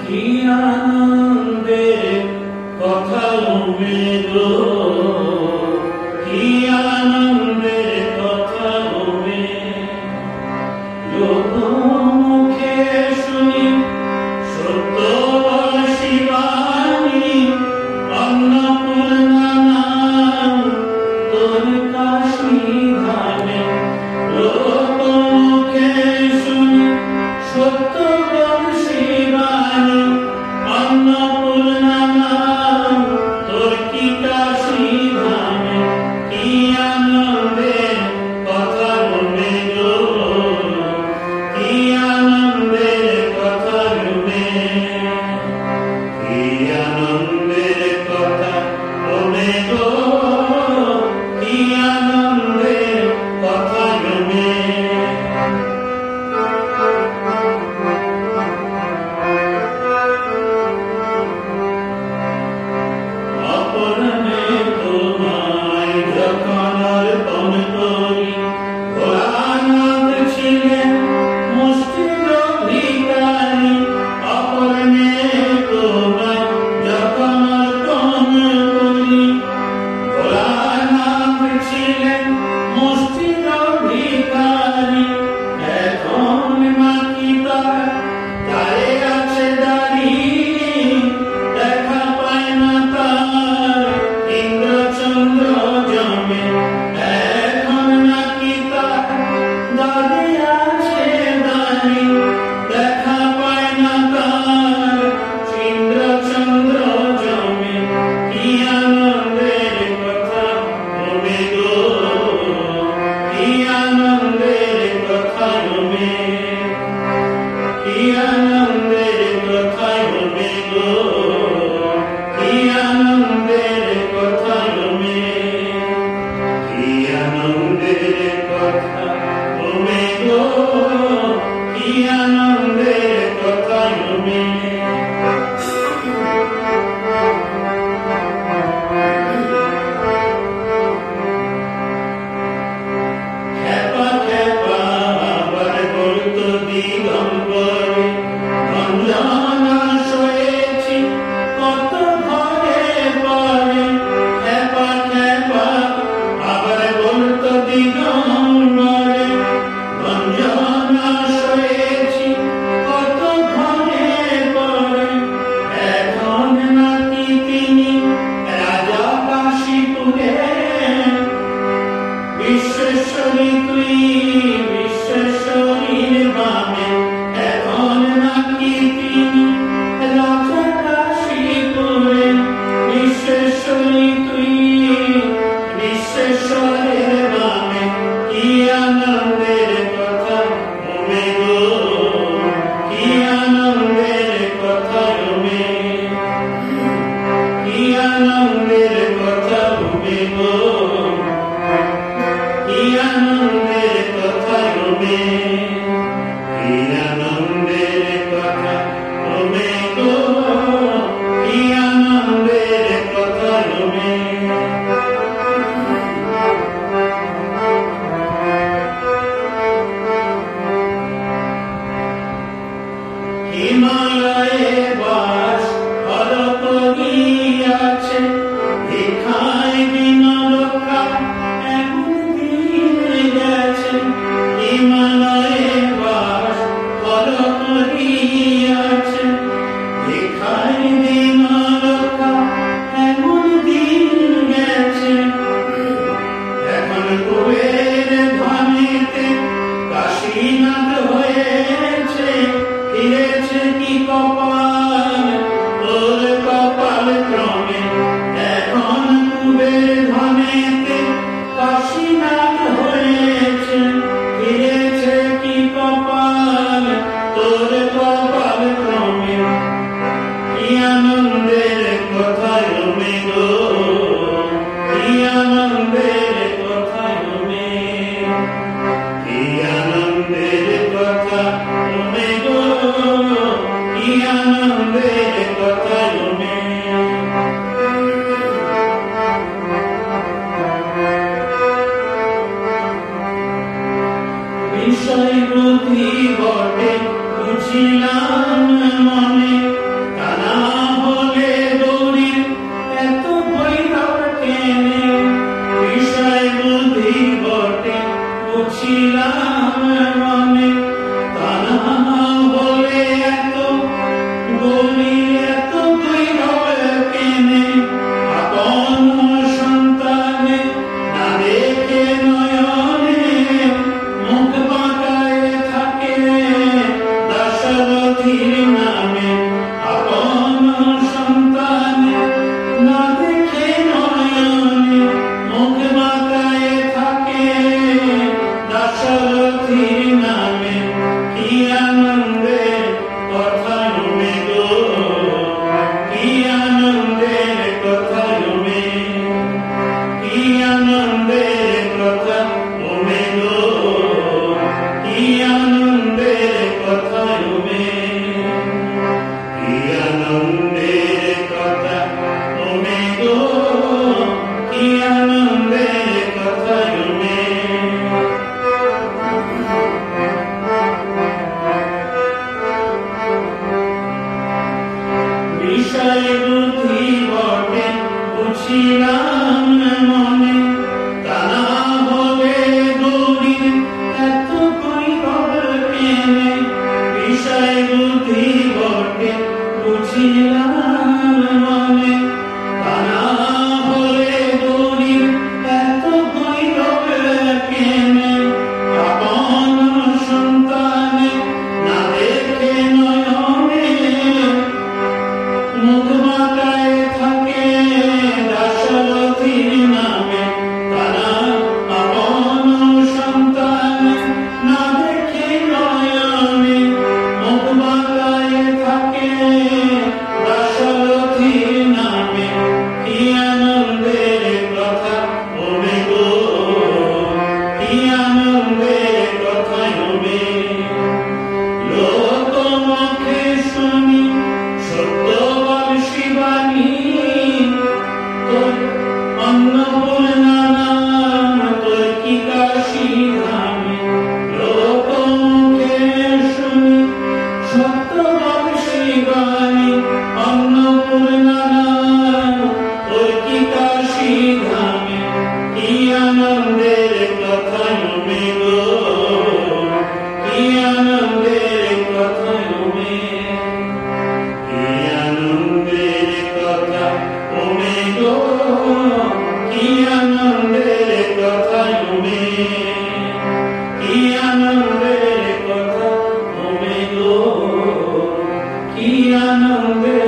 কি আনন্দের কথা তুমি গো, কি আনন্দের কথা তুমি লোকমুখে শুনি সত্যবাসী বাণী, অন্নপূর্ণা নাম তোর কাশী ধামে। লোকমুখে শুনি সত্যবাসী বাণী, অন্নপূর্ণা নাম তোর কি কাশী ধামে। কি আনন্দের কথা বলবে গো, কি আনন্দের কথা বলবে, কি আনন্দের কথা বলবে গো, কি আনন্দের কথা বলবে। অপরাধে তোমায় যখন অর্পণ করি, ভোলানাথ ছিলেন মুষ্টির অধিকারী। অপরাধে তোমায় যখন অর্পণ করি, ভোলানাথ ছিলেন মুষ্টির অধিকারী। এখন নাকি তার দাঁড়ে আছে দাঁড়িয়ে, দেখা পায় না তার ইন্দ্রচন্দ্র জমে। এখন নাকি তার দাঁড়ে আছে দাঁড়িয়ে, দেখা পায় না তার ইন্দ্রচন্দ্র জমে। কি আনন্দের কথা বলবে গো, কি আনন্দের কথা বলবে, কি আনন্দের কথা বলবে গো, কি আনন্দের কথা বলবে, কি আনন্দের কথা বলবে গো, কি আনন্দের কথা বলবে। খেপা খেপা আবার বলতো দিগম্বরে, রঞ্জনা সয়েছি কত ঘরে পরে। খেপা খেপা আবার বলতো দিগম্বরে, রঞ্জনা সয়েছি কত ঘরে পরে। এখন নাকি তিনি রাজা কাশীপুরে, বিশ্বেশ্বরী তুই বিশ্বেশ্বরীর বামে। এখন নাকি তিনি রাজা কাশীপুরে, বিশ্বেশ্বরী তুই বিশ্বেশ্বরের বামে। কি আনন্দের কথা বলবে গো, কি আনন্দের কথা বলবে, কি আনন্দের কথা বলবে গো, কি আনন্দের কথা বলবে, কি আনন্দের কথা বলবে গো, কি আনন্দের কথা বলবে। হিমালয়ে বাস হর করিয়াছে, ভিখায় বিনা রক্ষা এমন দিন গেছে। হিমালয়ে বাস হর করিয়াছে, ভিখায় বিনা রক্ষা এমন দিন গেছে। এখন কুবের ধামেতে কাশীনাথ হয়েছে, ফিরেছে কি কপাল তোর কপাল ক্রমে। এখন কুবের ধামেতে কাশীনাথ হয়েছে, ফিরেছে কি কপাল তোর কপাল ক্রমে। কি আনন্দের কথা বলবে গো, কি আনন্দের কথা বলবে, কি আনন্দের কথা বলবে গো, কি আনন্দের কথা বলবে। বিষয় বুদ্ধি বটে বুঝিলাম মনে, ওমে কি আনন্দের কথা ওমে গো কি আনন্দের কথা ওমে বিষয় বুদ্ধি বটে বুঝিলাম মনে তা না হলে গৌরীর এত কৈবর কেনে বিষয় বুদ্ধি বটে বুঝিলাম মনে তা না হলে গৌরীর এত কৈবর কেনে আপন সন্তানে না দেখে নয়নে মুখ মাতায় থাকে দাশরথীর নামে তারা আপন সন্তান না দেখে নয়নে মুখ মাতায় থাকে দাশরথীর নামে কি আনন্দের কথা ওমে গো কি আনন্দের কথা ওমে লোকমুখে শুনি সত্যবান শিবানী তোর অন্নপূর্ণা নাম তোর কি কাশী ধামে লোকমুখে শুনি সত্যবান শিবানী অন্নপূর্ণা নাম তোর কি কাশী ধামে কি আনন্দের কথা ওমে গো কি আনন্দের কথা ওমে কি আনন্দের কথা ওমে গো কি আনন্দের কথা ওমে কি আনন্দের কথা ওমে গো কি আনন্দের